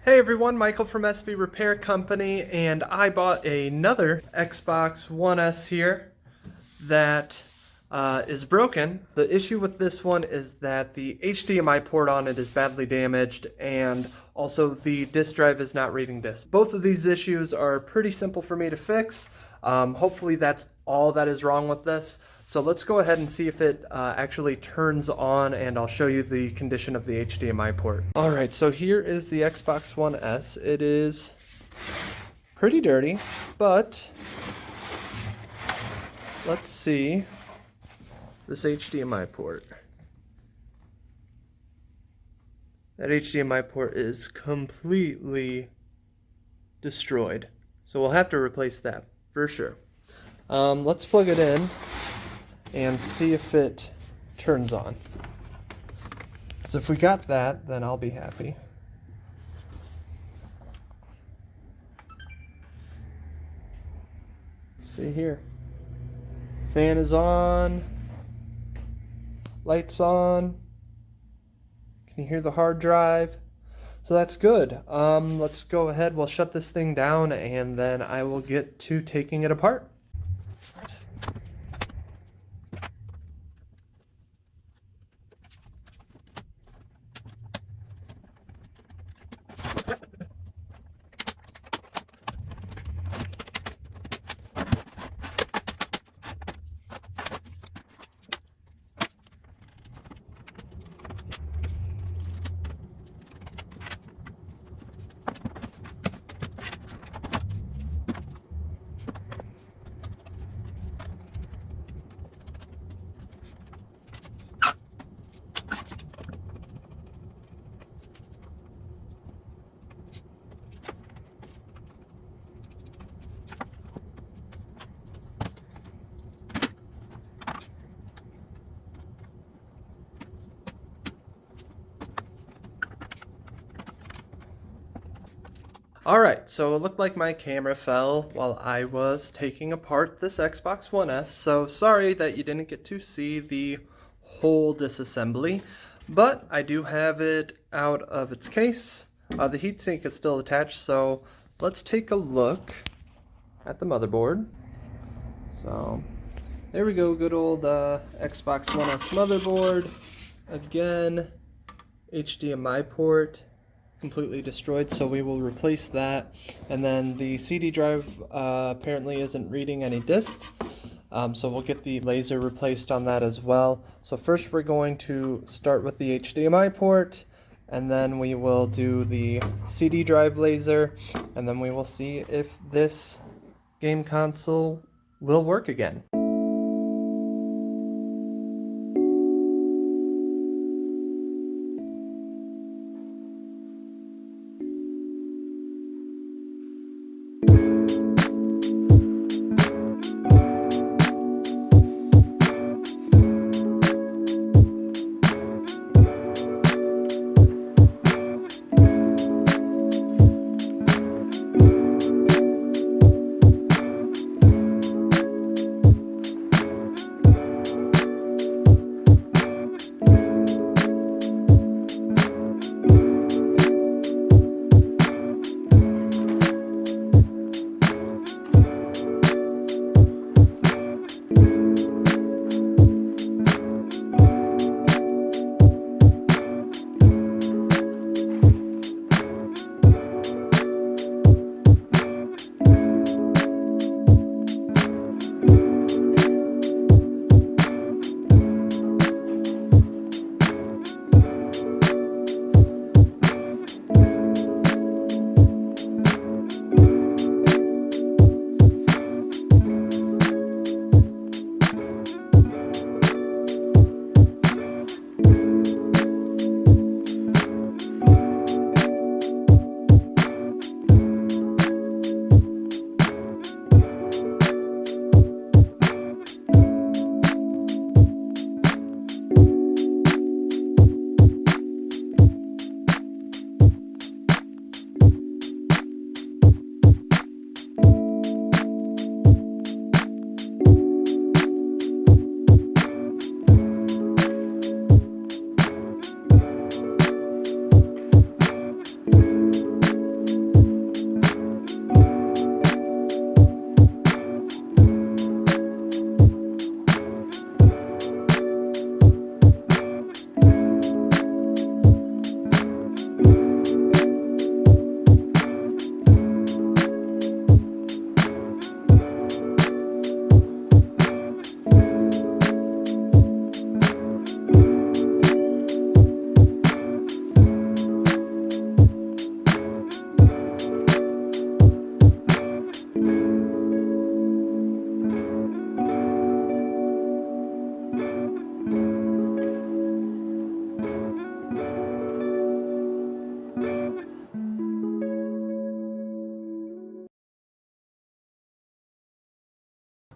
Hey everyone, Michael from SB Repair Company, and I bought another Xbox One S here that is broken. The issue with this one is that the HDMI port on it is badly damaged, and also the disk drive is not reading discs. Both of these issues are pretty simple for me to fix. Hopefully that's all that is wrong with this. So let's go ahead and see if it actually turns on, and I'll show you the condition of the HDMI port. Alright, so here is the Xbox One S. It is pretty dirty, but let's see this HDMI port. That HDMI port is completely destroyed. So we'll have to replace that for sure. Let's plug it in and see if it turns on. So if we got that, then I'll be happy. Let's see here. Fan is on. Lights on. Can you hear the hard drive? So that's good. Let's go ahead. We'll shut this thing down, and then I will get to taking it apart. Alright, so it looked like my camera fell while I was taking apart this Xbox One S, so sorry that you didn't get to see the whole disassembly, but I do have it out of its case. The heatsink is still attached, so let's take a look at the motherboard. So there we go, good old Xbox One S motherboard. Again, HDMI port completely destroyed, so we will replace that. And then the CD drive apparently isn't reading any discs, so we'll get the laser replaced on that as well. So first we're going to start with the HDMI port, and then we will do the CD drive laser, and then we will see if this game console will work again.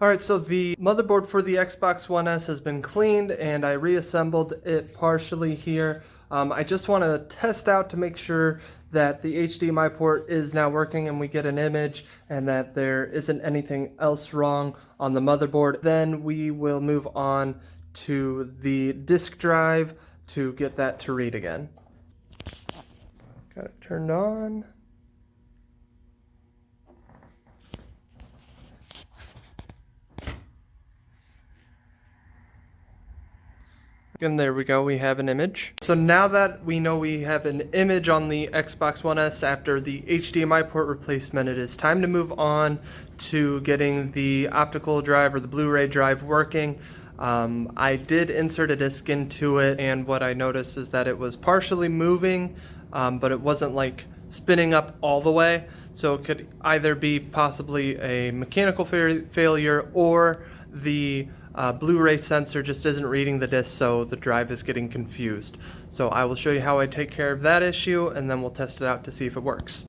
Alright, so the motherboard for the Xbox One S has been cleaned and I reassembled it partially here. I just want to test out to make sure that the HDMI port is now working and we get an image and that there isn't anything else wrong on the motherboard. Then we will move on to the disk drive to get that to read again. Got it turned on. And there we go, we have an image. So now that we know we have an image on the Xbox One S after the HDMI port replacement, it is time to move on to getting the optical drive or the Blu-ray drive working. I did insert a disc into it, and what I noticed is that it was partially moving, but it wasn't like spinning up all the way. So it could either be possibly a mechanical failure or the Blu-ray sensor just isn't reading the disc, so the drive is getting confused. So I will show you how I take care of that issue, and then we'll test it out to see if it works.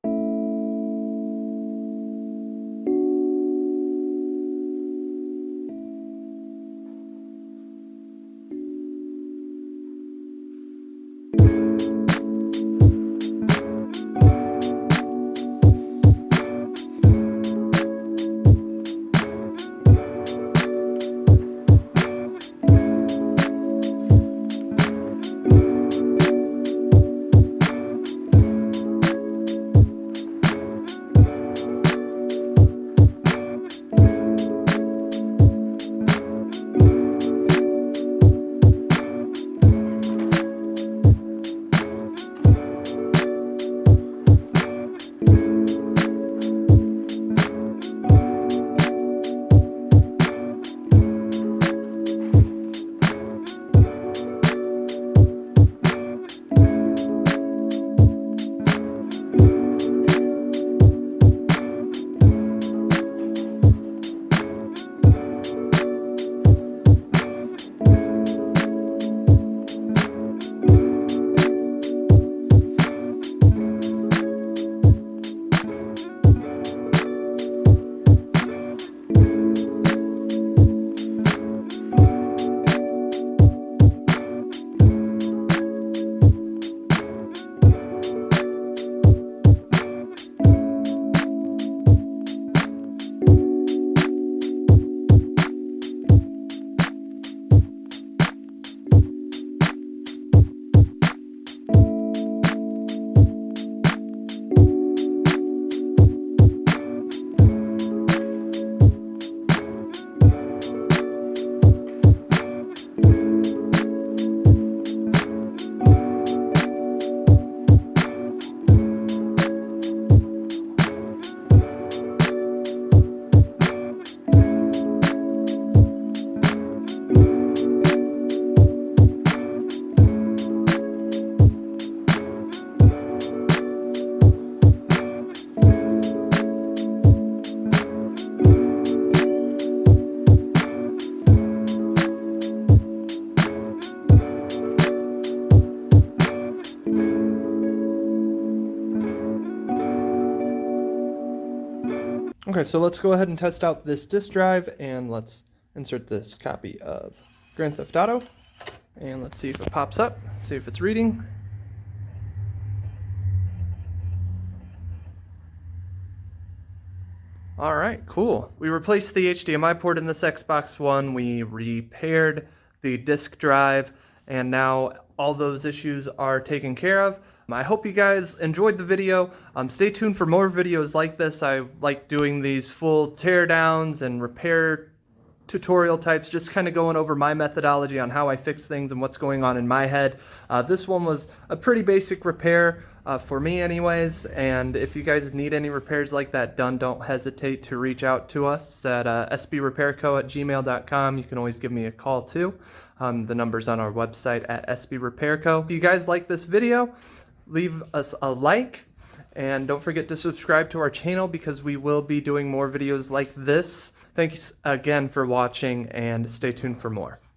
Okay, so let's go ahead and test out this disk drive, and let's insert this copy of Grand Theft Auto, and let's see if it pops up, see if it's reading. Alright, cool. We replaced the HDMI port in this Xbox One, we repaired the disk drive, and now all those issues are taken care of. I hope you guys enjoyed the video. Stay tuned for more videos like this. I like doing these full teardowns and repair tutorial types, just kind of going over my methodology on how I fix things and what's going on in my head. This one was a pretty basic repair for me anyways, and if you guys need any repairs like that done, don't hesitate to reach out to us at sbrepairco@gmail.com. You can always give me a call too. The number's on our website at sbrepairco. If you guys like this video, leave us a like, and don't forget to subscribe to our channel because we will be doing more videos like this. Thanks again for watching, and stay tuned for more.